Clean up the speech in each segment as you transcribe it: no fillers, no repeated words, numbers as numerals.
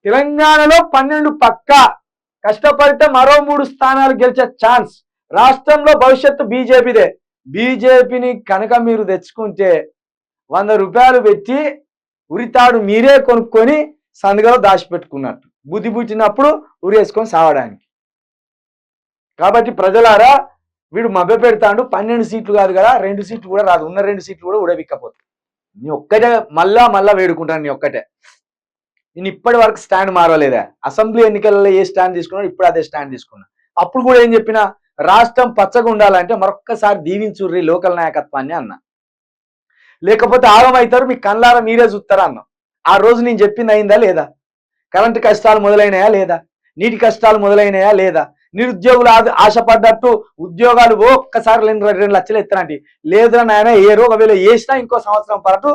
తెలంగాణలో 12 పక్కా, కష్టపడితే మరో 3 స్థానాలు గెలిచే ఛాన్స్. రాష్ట్రంలో భవిష్యత్తు బీజేపీదే. బీజేపీని కనుక మీరు తెచ్చుకుంటే 100 రూపాయలు పెట్టి ఉరితాడు మీరే కొనుక్కొని సందుగలో దాచిపెట్టుకున్నట్టు, బుద్ధి పుట్టినప్పుడు ఉరేసుకొని సావడానికి. కాబట్టి ప్రజలారా, వీడు మభ్య పెడతాడు. 12 సీట్లు కాదు కదా, 2 సీట్లు కూడా రాదు, ఉన్న 2 సీట్లు కూడా ఉడబిక్కపోతుంది. నీ ఒక్కటే మళ్ళా వేడుకుంటాను, నీ ఒక్కటే. నేను ఇప్పటి వరకు స్టాండ్ మారలేదా? అసెంబ్లీ ఎన్నికలలో ఏ స్టాండ్ తీసుకున్నాను, ఇప్పుడు అదే స్టాండ్ తీసుకున్నా. అప్పుడు కూడా ఏం చెప్పినా, రాష్ట్రం పచ్చగా ఉండాలంటే మరొక్కసారి దీవించుర్రి లోకల్ నాయకత్వాన్ని అన్నా. లేకపోతే ఆగమవుతారు, మీ కళ్ళారా మీరే చూస్తారా అన్నా. ఆ రోజు నేను చెప్పింది అయిందా లేదా? కరెంటు కష్టాలు మొదలైనయా లేదా? నీటి కష్టాలు మొదలైనయా లేదా? నిరుద్యోగులు ఆశపడ్డట్టు ఉద్యోగాలు ఒక్కసారి 2 లక్షలు ఎత్తనండి. లేదురా నాయన ఏరో, ఒకవేళ వేసినా ఇంకో సంవత్సరం పాటు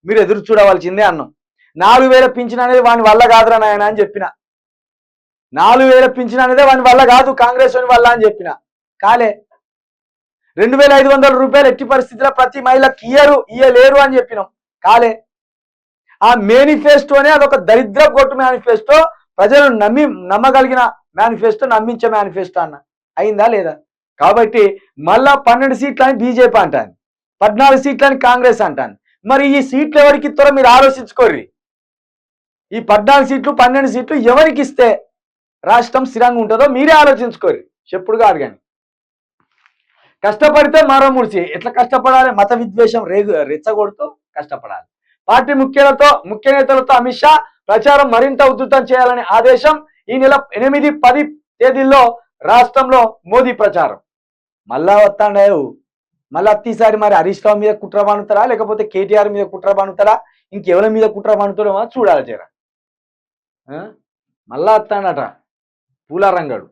మీరు ఎదురు చూడవలసిందే అన్నాం. 4000 పింఛన్ అనేది వాని వల్ల కాదురా నాయన అని చెప్పిన. 4000 పింఛన్ అనేది వాని వల్ల కాదు, కాంగ్రెస్ వాని వల్ల అని చెప్పిన. కాలే. 2500 రూపాయలు ఎట్టి పరిస్థితిలో ప్రతి మహిళకి ఇయ్యలేరు అని చెప్పినాం. కాలే. ఆ మేనిఫెస్టోనే అదొక దరిద్ర కొట్టు మేనిఫెస్టో, ప్రజలు నమ్మగలిగిన మేనిఫెస్టో, నమ్మించే మేనిఫెస్టో అన్న. అయిందా లేదా? కాబట్టి మళ్ళా 12 సీట్లని బీజేపీ అంటాను, 14 సీట్లని కాంగ్రెస్ అంటాను. మరి ఈ సీట్లు ఎవరికి ఇస్తారో మీరు ఆలోచించుకోర్రి. ఈ 14 సీట్లు 12 సీట్లు ఎవరికి ఇస్తే రాష్ట్రం స్థిరంగా ఉంటుందో మీరే ఆలోచించుకోర్రి. చెప్పుడు కాదు కానీ. కష్టపడితే మరో 3 సీట్లు. ఎట్లా కష్టపడాలి? మత విద్వేషం రెచ్చగొడుతూ కష్టపడాలి. పార్టీ ముఖ్య నేతలతో అమిత్ షా ప్రచారం మరింత ఉధృతం చేయాలని ఆదేశం. ఈ నెల 8, 10 తేదీల్లో రాష్ట్రంలో మోదీ ప్రచారం. మళ్ళా వస్తాడు. మళ్ళీ అత్తిసారి మరి హరీష్ రావు మీద కుట్ర బానుతారా, లేకపోతే కేటీఆర్ మీద కుట్ర బానుతారా, ఇంకెవరి మీద కుట్ర బానుతాడో చూడాలి జరా. మళ్ళా వస్తాడట పూలారంగడు.